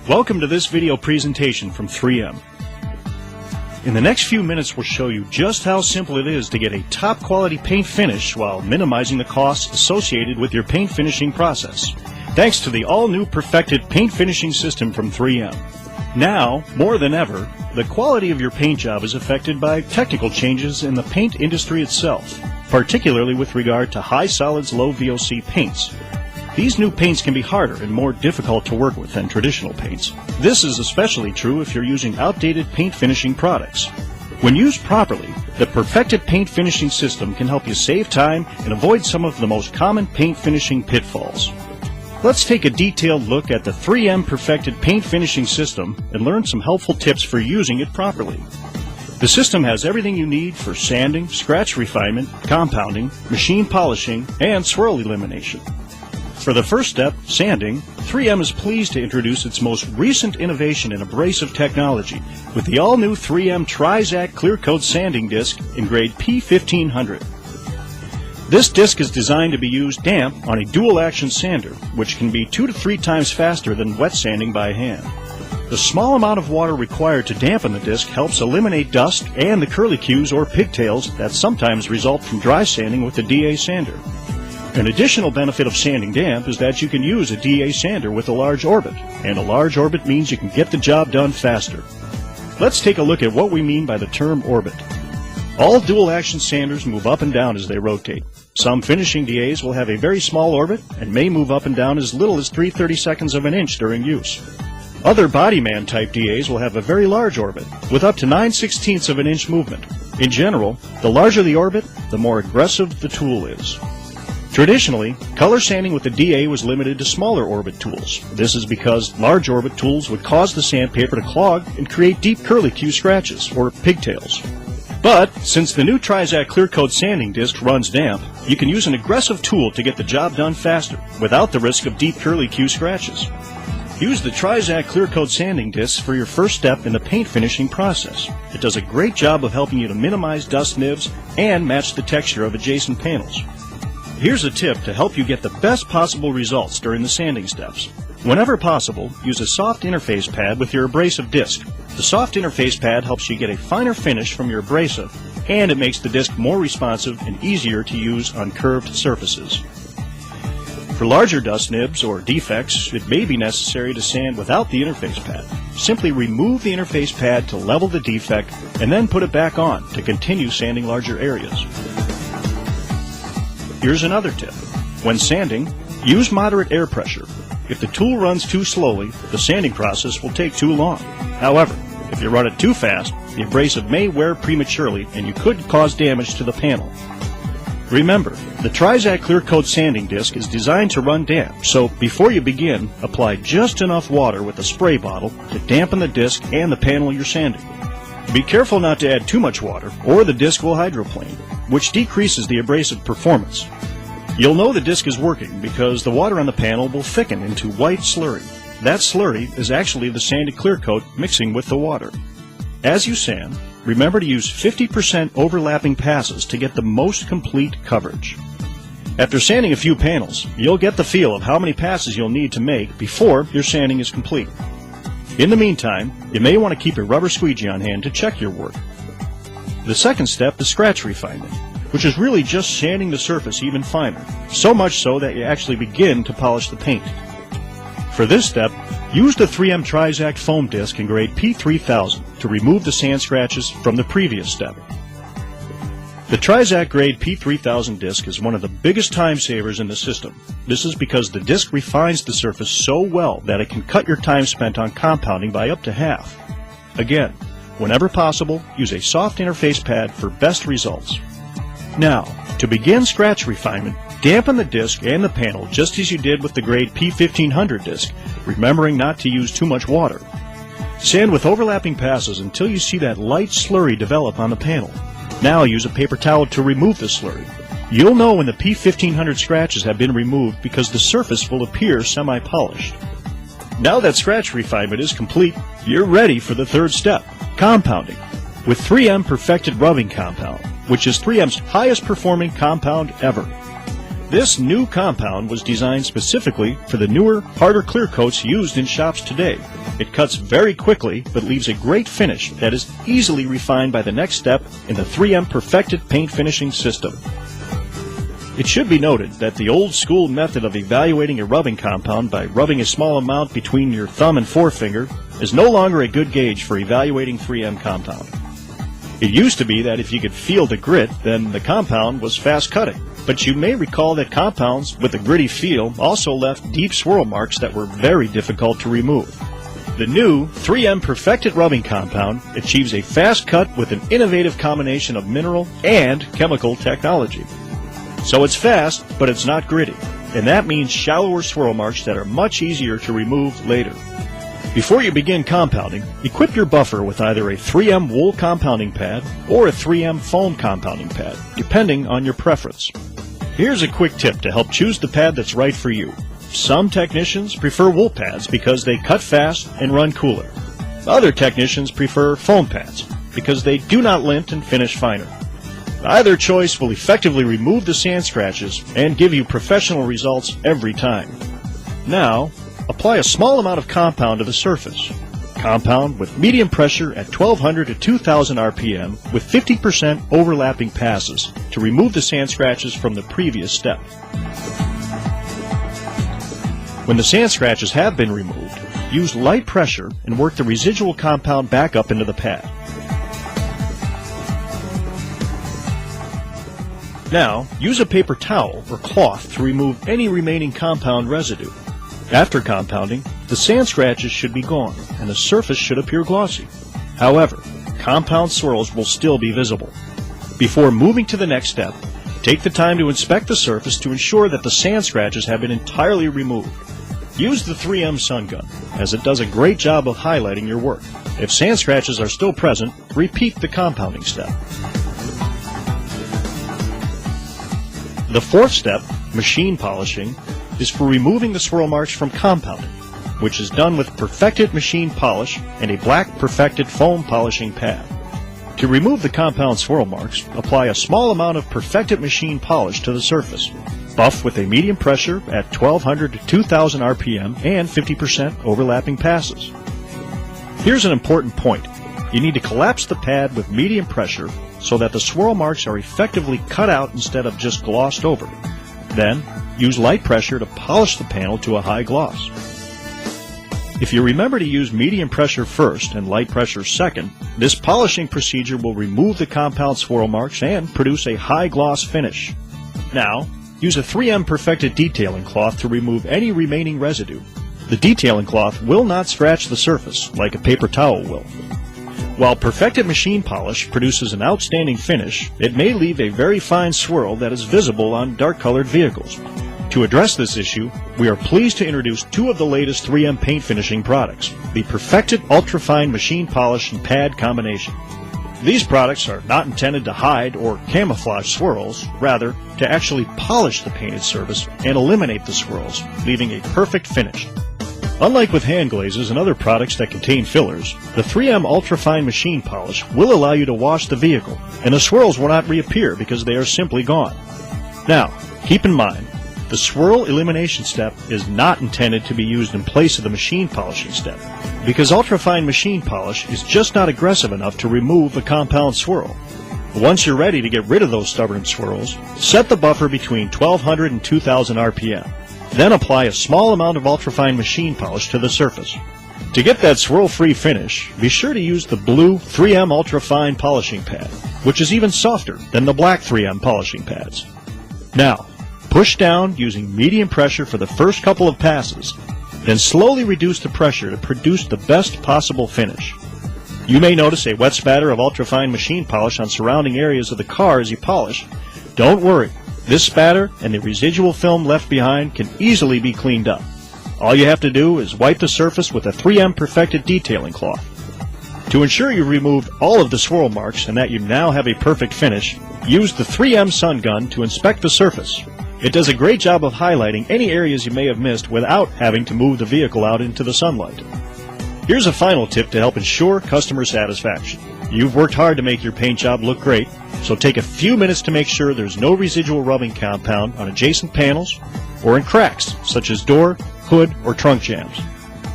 Welcome to this video presentation from 3M. In the next few minutes we'll show you just how simple it is to get a top quality paint finish while minimizing the costs associated with your paint finishing process, thanks to the all-new perfected paint finishing system from 3M. Now, more than ever, the quality of your paint job is affected by technical changes in the paint industry itself, particularly with regard to high solids, low VOC paints. These new paints can be harder and more difficult to work with than traditional paints. This is especially true if you're using outdated paint finishing products. When used properly, the perfected paint finishing system can help you save time and avoid some of the most common paint finishing pitfalls. Let's take a detailed look at the 3M perfected paint finishing system and learn some helpful tips for using it properly. The system has everything you need for sanding, scratch refinement, compounding, machine polishing, and swirl elimination. For the first step, sanding, 3M is pleased to introduce its most recent innovation in abrasive technology with the all-new 3M Trizact Clearcoat Sanding Disc in grade P1500. This disc is designed to be used damp on a dual-action sander, which can be 2 to 3 times faster than wet sanding by hand. The small amount of water required to dampen the disc helps eliminate dust and the curlicues or pigtails that sometimes result from dry sanding with the DA sander. An additional benefit of sanding damp is that you can use a DA sander with a large orbit, and a large orbit means you can get the job done faster. Let's take a look at what we mean by the term orbit. All dual-action sanders move up and down as they rotate. Some finishing DAs will have a very small orbit and may move up and down as little as 3/32 of an inch during use. Other bodyman type DAs will have a very large orbit, with up to 9/16 of an inch movement. In general, the larger the orbit, the more aggressive the tool is. Traditionally, color sanding with the DA was limited to smaller orbit tools. This is because large orbit tools would cause the sandpaper to clog and create deep curlicue scratches, or pigtails. But, since the new Trizact Clearcoat Sanding Disc runs damp, you can use an aggressive tool to get the job done faster, without the risk of deep curlicue scratches. Use the Trizact Clearcoat Sanding Disc for your first step in the paint finishing process. It does a great job of helping you to minimize dust nibs and match the texture of adjacent panels. Here's a tip to help you get the best possible results during the sanding steps. Whenever possible, use a soft interface pad with your abrasive disc. The soft interface pad helps you get a finer finish from your abrasive, and it makes the disc more responsive and easier to use on curved surfaces. For larger dust nibs or defects, it may be necessary to sand without the interface pad. Simply remove the interface pad to level the defect and then put it back on to continue sanding larger areas. Here's another tip. When sanding, use moderate air pressure. If the tool runs too slowly, the sanding process will take too long. However, if you run it too fast, the abrasive may wear prematurely and you could cause damage to the panel. Remember, the Trizact Clearcoat Sanding Disc is designed to run damp, so before you begin, apply just enough water with a spray bottle to dampen the disc and the panel you're sanding. Be careful not to add too much water, or the disc will hydroplane, which decreases the abrasive performance. You'll know the disc is working because the water on the panel will thicken into white slurry. That slurry is actually the sanded clear coat mixing with the water. As you sand, remember to use 50% overlapping passes to get the most complete coverage. After sanding a few panels, you'll get the feel of how many passes you'll need to make before your sanding is complete. In the meantime, you may want to keep a rubber squeegee on hand to check your work. The second step is scratch refinement, which is really just sanding the surface even finer, so much so that you actually begin to polish the paint. For this step, use the 3M Trizact foam disc in grade P3000 to remove the sand scratches from the previous step. The Trizact grade P3000 disc is one of the biggest time savers in the system. This is because the disc refines the surface so well that it can cut your time spent on compounding by up to half. Again, whenever possible, use a soft interface pad for best results. Now, to begin scratch refinement, dampen the disc and the panel just as you did with the grade P1500 disc, remembering not to use too much water. Sand with overlapping passes until you see that light slurry develop on the panel. Now use a paper towel to remove the slurry. You'll know when the P1500 scratches have been removed because the surface will appear semi-polished. Now that scratch refinement is complete, you're ready for the third step, compounding, with 3M Perfected Rubbing Compound, which is 3M's highest performing compound ever. This new compound was designed specifically for the newer, harder clear coats used in shops today. It cuts very quickly, but leaves a great finish that is easily refined by the next step in the 3M Perfected paint finishing system. It should be noted that the old school method of evaluating a rubbing compound by rubbing a small amount between your thumb and forefinger is no longer a good gauge for evaluating 3M compound. It used to be that if you could feel the grit, then the compound was fast cutting. But you may recall that compounds with a gritty feel also left deep swirl marks that were very difficult to remove. The new 3M Perfected rubbing compound achieves a fast cut with an innovative combination of mineral and chemical technology. So it's fast, but it's not gritty, and that means shallower swirl marks that are much easier to remove later. Before you begin compounding, equip your buffer with either a 3M wool compounding pad or a 3M foam compounding pad, depending on your preference. Here's a quick tip to help choose the pad that's right for you. Some technicians prefer wool pads because they cut fast and run cooler. Other technicians prefer foam pads because they do not lint and finish finer. Either choice will effectively remove the sand scratches and give you professional results every time. Now, apply a small amount of compound to the surface. Compound with medium pressure at 1200 to 2000 RPM with 50% overlapping passes to remove the sand scratches from the previous step. When the sand scratches have been removed, use light pressure and work the residual compound back up into the pad. Now, use a paper towel or cloth to remove any remaining compound residue. After compounding, the sand scratches should be gone and the surface should appear glossy. However, compound swirls will still be visible. Before moving to the next step, take the time to inspect the surface to ensure that the sand scratches have been entirely removed. Use the 3M Sun Gun, as it does a great job of highlighting your work. If sand scratches are still present, repeat the compounding step. The fourth step, machine polishing, is for removing the swirl marks from compounding, which is done with perfected machine polish and a black perfected foam polishing pad. To remove the compound swirl marks, apply a small amount of perfected machine polish to the surface. Buff with a medium pressure at 1200 to 2000 RPM and 50% overlapping passes. Here's an important point. You need to collapse the pad with medium pressure so that the swirl marks are effectively cut out instead of just glossed over. Then, use light pressure to polish the panel to a high gloss. If you remember to use medium pressure first and light pressure second, this polishing procedure will remove the compound swirl marks and produce a high gloss finish. Now, use a 3M Perfected detailing cloth to remove any remaining residue. The detailing cloth will not scratch the surface like a paper towel will. While perfected machine polish produces an outstanding finish, it may leave a very fine swirl that is visible on dark-colored vehicles. To address this issue, we are pleased to introduce two of the latest 3M paint finishing products, the Perfected Ultrafine Machine Polish and Pad combination. These products are not intended to hide or camouflage swirls, rather to actually polish the painted surface and eliminate the swirls, leaving a perfect finish. Unlike with hand glazes and other products that contain fillers, the 3M Ultrafine Machine Polish will allow you to wash the vehicle, and the swirls will not reappear because they are simply gone. Now, keep in mind, the Swirl Elimination step is not intended to be used in place of the machine polishing step, because ultrafine machine polish is just not aggressive enough to remove the compound swirl. Once you're ready to get rid of those stubborn swirls, set the buffer between 1200 and 2000 RPM. Then apply a small amount of ultrafine machine polish to the surface. To get that swirl-free finish, be sure to use the blue 3M Ultrafine polishing pad, which is even softer than the black 3M polishing pads. Now, push down using medium pressure for the first couple of passes, then slowly reduce the pressure to produce the best possible finish. You may notice a wet spatter of ultrafine machine polish on surrounding areas of the car as you polish. Don't worry. This spatter and the residual film left behind can easily be cleaned up. All you have to do is wipe the surface with a 3M Perfected detailing cloth. To ensure you've removed all of the swirl marks and that you now have a perfect finish, use the 3M Sun Gun to inspect the surface. It does a great job of highlighting any areas you may have missed without having to move the vehicle out into the sunlight. Here's a final tip to help ensure customer satisfaction. You've worked hard to make your paint job look great, so take a few minutes to make sure there's no residual rubbing compound on adjacent panels or in cracks, such as door, hood, or trunk jams.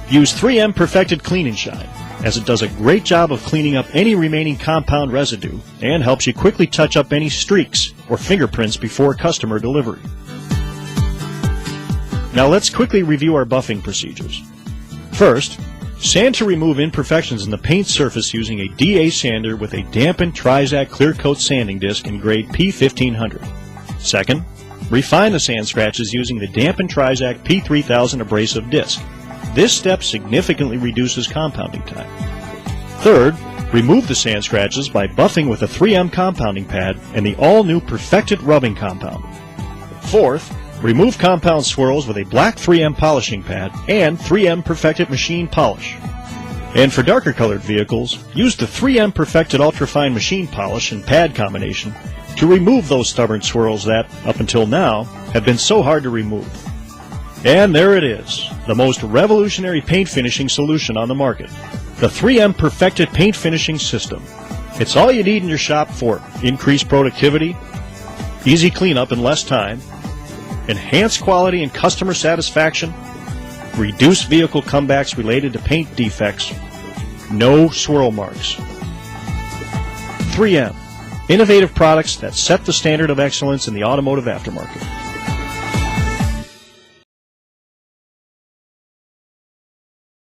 Use 3M Perfected Clean and Shine, as it does a great job of cleaning up any remaining compound residue and helps you quickly touch up any streaks or fingerprints before customer delivery. Now let's quickly review our buffing procedures. First, sand to remove imperfections in the paint surface using a DA sander with a dampened Trizact clear coat sanding disc in grade P1500. Second, refine the sand scratches using the dampened Trizact P3000 abrasive disc. This step significantly reduces compounding time. Third, remove the sand scratches by buffing with a 3M compounding pad and the all-new Perfected rubbing compound. Fourth, remove compound swirls with a black 3M polishing pad and 3M Perfected machine polish. And for darker colored vehicles, use the 3M Perfected ultrafine machine polish and pad combination to remove those stubborn swirls that, up until now, have been so hard to remove. And there it is, the most revolutionary paint finishing solution on the market, the 3M Perfected Paint Finishing System. It's all you need in your shop for increased productivity, easy cleanup in less time, enhanced quality and customer satisfaction, reduced vehicle comebacks related to paint defects, no swirl marks. 3M, innovative products that set the standard of excellence in the automotive aftermarket.